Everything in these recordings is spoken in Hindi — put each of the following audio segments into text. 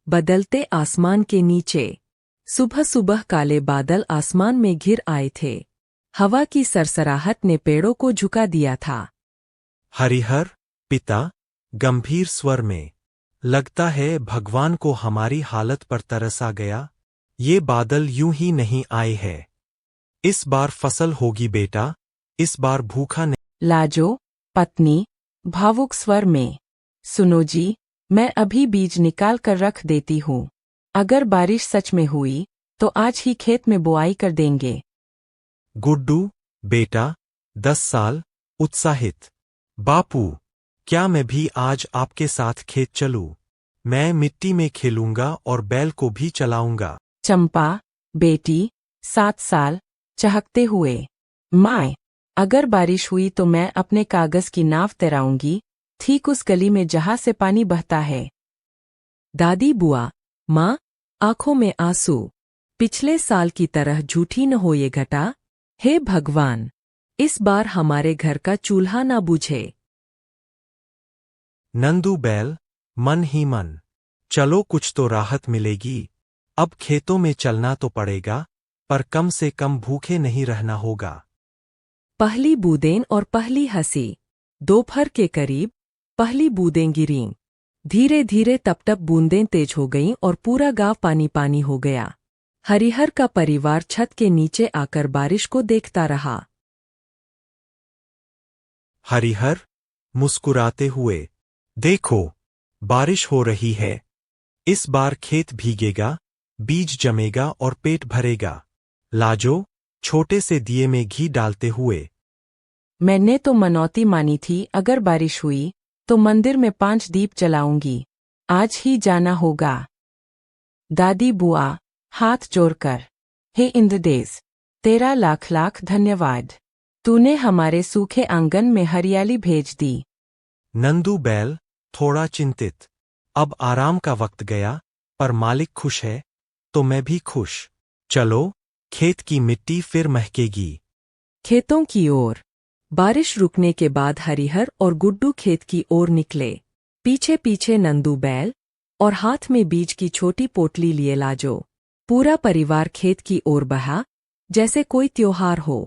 बदलते आसमान के नीचे सुबह सुबह काले बादल आसमान में घिर आए थे। हवा की सरसराहट ने पेड़ों को झुका दिया था। हरिहर, पिता, गंभीर स्वर में, लगता है भगवान को हमारी हालत पर तरस आ गया। ये बादल यूं ही नहीं आए हैं। इस बार फसल होगी बेटा, इस बार भूखा नहीं। लाजो, पत्नी, भावुक स्वर में, सुनो जी, मैं अभी बीज निकाल कर रख देती हूँ। अगर बारिश सच में हुई तो आज ही खेत में बुआई कर देंगे। गुड्डू, बेटा, 10 साल, उत्साहित। बापू, क्या मैं भी आज आपके साथ खेत चलूं? मैं मिट्टी में खेलूंगा और बैल को भी चलाऊंगा। चंपा, बेटी, 7 साल, चहकते हुए, माँ, अगर बारिश हुई तो मैं अपने कागज की नाव तैराऊंगी, ठीक उस गली में जहां से पानी बहता है। दादी बुआ, माँ, आंखों में आंसू, पिछले साल की तरह झूठी न हो ये घटा। हे भगवान, इस बार हमारे घर का चूल्हा ना बुझे। नंदू बैल, मन ही मन, चलो कुछ तो राहत मिलेगी। अब खेतों में चलना तो पड़ेगा, पर कम से कम भूखे नहीं रहना होगा। पहली बूंदें और पहली हंसी। दोपहर के करीब पहली बूंदें गिरीं। धीरे धीरे टप-टप बूंदें तेज हो गईं और पूरा गांव पानी पानी हो गया। हरिहर का परिवार छत के नीचे आकर बारिश को देखता रहा। हरिहर, मुस्कुराते हुए, देखो, बारिश हो रही है। इस बार खेत भीगेगा, बीज जमेगा और पेट भरेगा। लाजो, छोटे से दिए में घी डालते हुए, मैंने तो मनौती मानी थी, अगर बारिश हुई तो मंदिर में 5 दीप जलाऊंगी। आज ही जाना होगा। दादी बुआ, हाथ जोड़कर, हे इंद्रदेव, तेरा लाख लाख धन्यवाद। तूने हमारे सूखे आंगन में हरियाली भेज दी। नंदू बैल, थोड़ा चिंतित, अब आराम का वक्त गया, पर मालिक खुश है तो मैं भी खुश। चलो, खेत की मिट्टी फिर महकेगी। खेतों की ओर। बारिश रुकने के बाद हरिहर और गुड्डू खेत की ओर निकले। पीछे पीछे नंदू बैल और हाथ में बीज की छोटी पोटली लिए लाजो। पूरा परिवार खेत की ओर बहा, जैसे कोई त्योहार हो।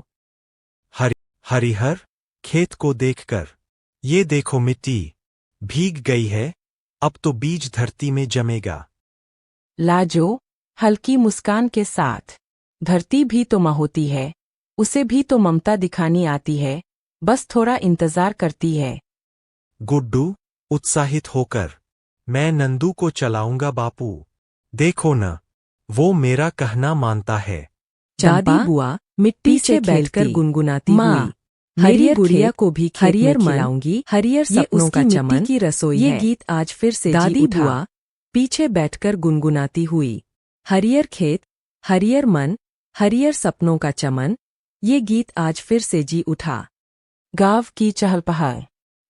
हरिहर, खेत को देखकर, ये देखो मिट्टी भीग गई है, अब तो बीज धरती में जमेगा। लाजो, हल्की मुस्कान के साथ, धरती भी तो माँ होती है, उसे भी तो ममता दिखानी आती है, बस थोड़ा इंतजार करती है। गुड्डू, उत्साहित होकर, मैं नंदू को चलाऊंगा बापू। देखो न, वो मेरा कहना मानता है। दादी बुआ मिट्टी से बैठकर गुनगुनाती हुई, हरियर गुड़िया को भी खेत में खिलाऊंगी। हरियर सपनों का चमन की रसोई है। ये गीत आज फिर से दादी बुआ पीछे बैठकर गुनगुनाती हुई, हरियर खेत, हरियर मन, हरियर सपनों का चमन। ये गीत आज फिर से जी उठा। गांव की चहलपहल,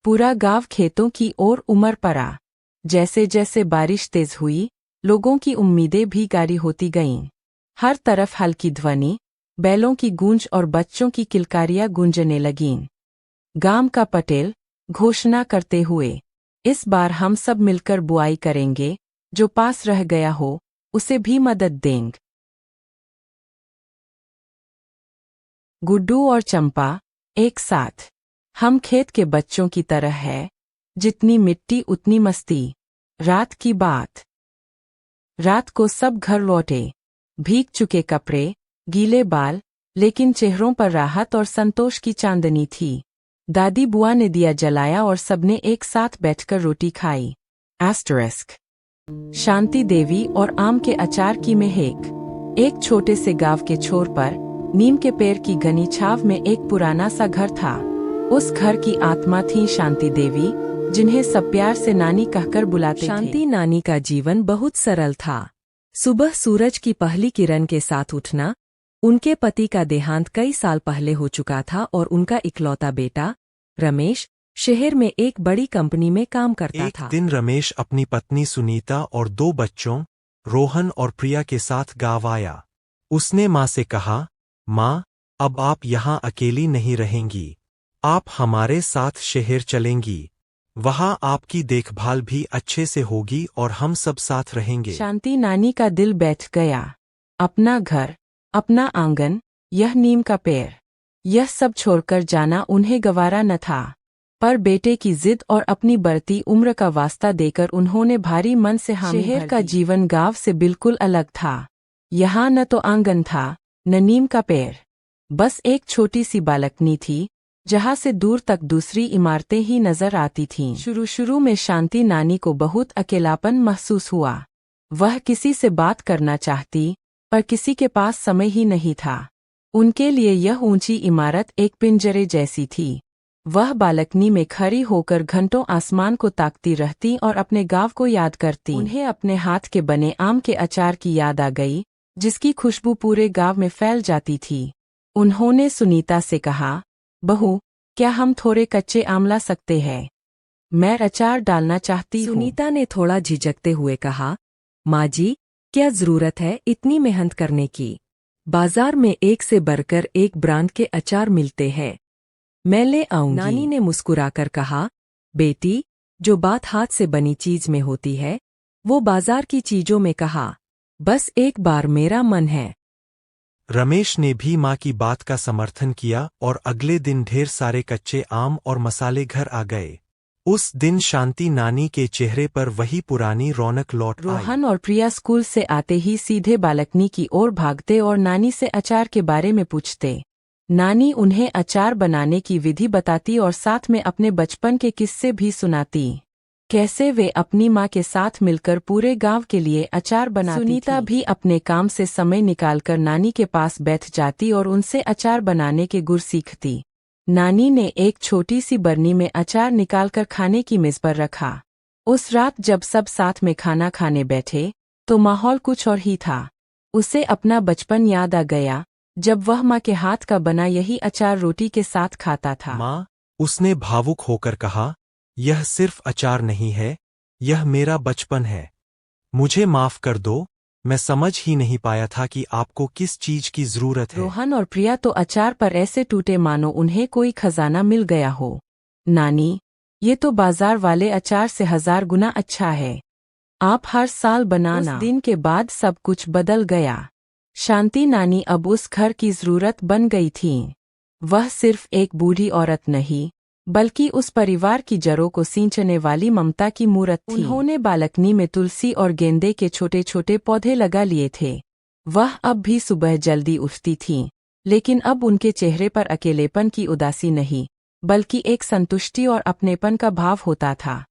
पूरा गांव खेतों की ओर उमड़ पड़ा। जैसे जैसे बारिश तेज हुई, लोगों की उम्मीदें भी गाढ़ी होती गईं। हर तरफ हल्की ध्वनि, बैलों की गूंज और बच्चों की किलकारियां गूंजने लगीं। गांव का पटेल घोषणा करते हुए, इस बार हम सब मिलकर बुआई करेंगे, जो पास रह गया हो उसे भी मदद देंगे। गुड्डू और चंपा एक साथ, हम खेत के बच्चों की तरह है, जितनी मिट्टी उतनी मस्ती। रात की बात। रात को सब घर लौटे, भीग चुके कपड़े, गीले बाल, लेकिन चेहरों पर राहत और संतोष की चांदनी थी। दादी बुआ ने दिया जलाया और सबने एक साथ बैठकर रोटी खाई। एस्टरिस्क। शांति देवी और आम के अचार की महक। एक छोटे से गांव के छोर पर नीम के पेड़ की घनी छाव में एक पुराना सा घर था। उस घर की आत्मा थी शांति देवी, जिन्हें सब प्यार से नानी कहकर बुलाते थे। शांति नानी का जीवन बहुत सरल था। सुबह सूरज की पहली किरण के साथ उठना। उनके पति का देहांत कई साल पहले हो चुका था और उनका इकलौता बेटा रमेश शहर में एक बड़ी कंपनी में काम करता था। एक दिन रमेश अपनी पत्नी सुनीता और 2 बच्चों रोहन और प्रिया के साथ गांव आया। उसने माँ से कहा, माँ, अब आप यहाँ अकेली नहीं रहेंगी, आप हमारे साथ शहर चलेंगी। वहाँ आपकी देखभाल भी अच्छे से होगी और हम सब साथ रहेंगे। शांति नानी का दिल बैठ गया। अपना घर, अपना आंगन, यह नीम का पेड़, यह सब छोड़कर जाना उन्हें गवारा न था। पर बेटे की जिद और अपनी बढ़ती उम्र का वास्ता देकर उन्होंने भारी मन से हामी भर दी। शहर का जीवन गांव से बिल्कुल अलग था। यहाँ न तो आंगन था, न नीम का पेड़, बस एक छोटी सी बालकनी थी, जहाँ से दूर तक दूसरी इमारतें ही नजर आती थीं। शुरू में शांति नानी को बहुत अकेलापन महसूस हुआ। वह किसी से बात करना चाहती, पर किसी के पास समय ही नहीं था। उनके लिए यह ऊंची इमारत एक पिंजरे जैसी थी। वह बालकनी में खड़ी होकर घंटों आसमान को ताकती रहती और अपने गांव को याद करती। उन्हें अपने हाथ के बने आम के अचार की याद आ गई, जिसकी खुशबू पूरे गांव में फैल जाती थी। उन्होंने सुनीता से कहा, बहू, क्या हम थोड़े कच्चे आम ला सकते हैं? मैं अचार डालना चाहती हूँ। सुनीता ने थोड़ा झिझकते हुए कहा, माँ जी, क्या जरूरत है इतनी मेहनत करने की? बाजार में एक से बढ़कर एक ब्रांड के अचार मिलते हैं, मैं ले आऊंगी। नानी ने मुस्कुराकर कहा, बेटी, जो बात हाथ से बनी चीज में होती है, वो बाजार की चीजों में कहा। बस एक बार मेरा मन है। रमेश ने भी माँ की बात का समर्थन किया और अगले दिन ढेर सारे कच्चे आम और मसाले घर आ गए। उस दिन शांति नानी के चेहरे पर वही पुरानी रौनक लौट आई। रोहन और प्रिया स्कूल से आते ही सीधे बालकनी की ओर भागते और नानी से अचार के बारे में पूछते। नानी उन्हें अचार बनाने की विधि बताती और साथ में अपने बचपन के किस्से भी सुनाती, कैसे वे अपनी माँ के साथ मिलकर पूरे गांव के लिए अचार बनाती थी। सुनीता भी अपने काम से समय निकालकर नानी के पास बैठ जाती और उनसे अचार बनाने के गुर सीखती। नानी ने एक छोटी सी बरनी में अचार निकालकर खाने की मेज पर रखा। उस रात जब सब साथ में खाना खाने बैठे, तो माहौल कुछ और ही था। उसे अपना बचपन याद आ गया, जब वह माँ के हाथ का बना यही अचार रोटी के साथ खाता था। माँ, उसने भावुक होकर कहा, यह सिर्फ अचार नहीं है, यह मेरा बचपन है। मुझे माफ कर दो, मैं समझ ही नहीं पाया था कि आपको किस चीज की जरूरत है। रोहन और प्रिया तो अचार पर ऐसे टूटे मानो उन्हें कोई खजाना मिल गया हो। नानी, ये तो बाजार वाले अचार से 1000 गुना अच्छा है। आप हर साल बनाना। उस दिन के बाद सब कुछ बदल गया। शांति नानी अब उस घर की जरूरत बन गई थी। वह सिर्फ एक बूढ़ी औरत नहीं, बल्कि उस परिवार की जड़ों को सींचने वाली ममता की मूरत थी। उन्होंने बालकनी में तुलसी और गेंदे के छोटे छोटे पौधे लगा लिए थे। वह अब भी सुबह जल्दी उठती थीं, लेकिन अब उनके चेहरे पर अकेलेपन की उदासी नहीं, बल्कि एक संतुष्टि और अपनेपन का भाव होता था।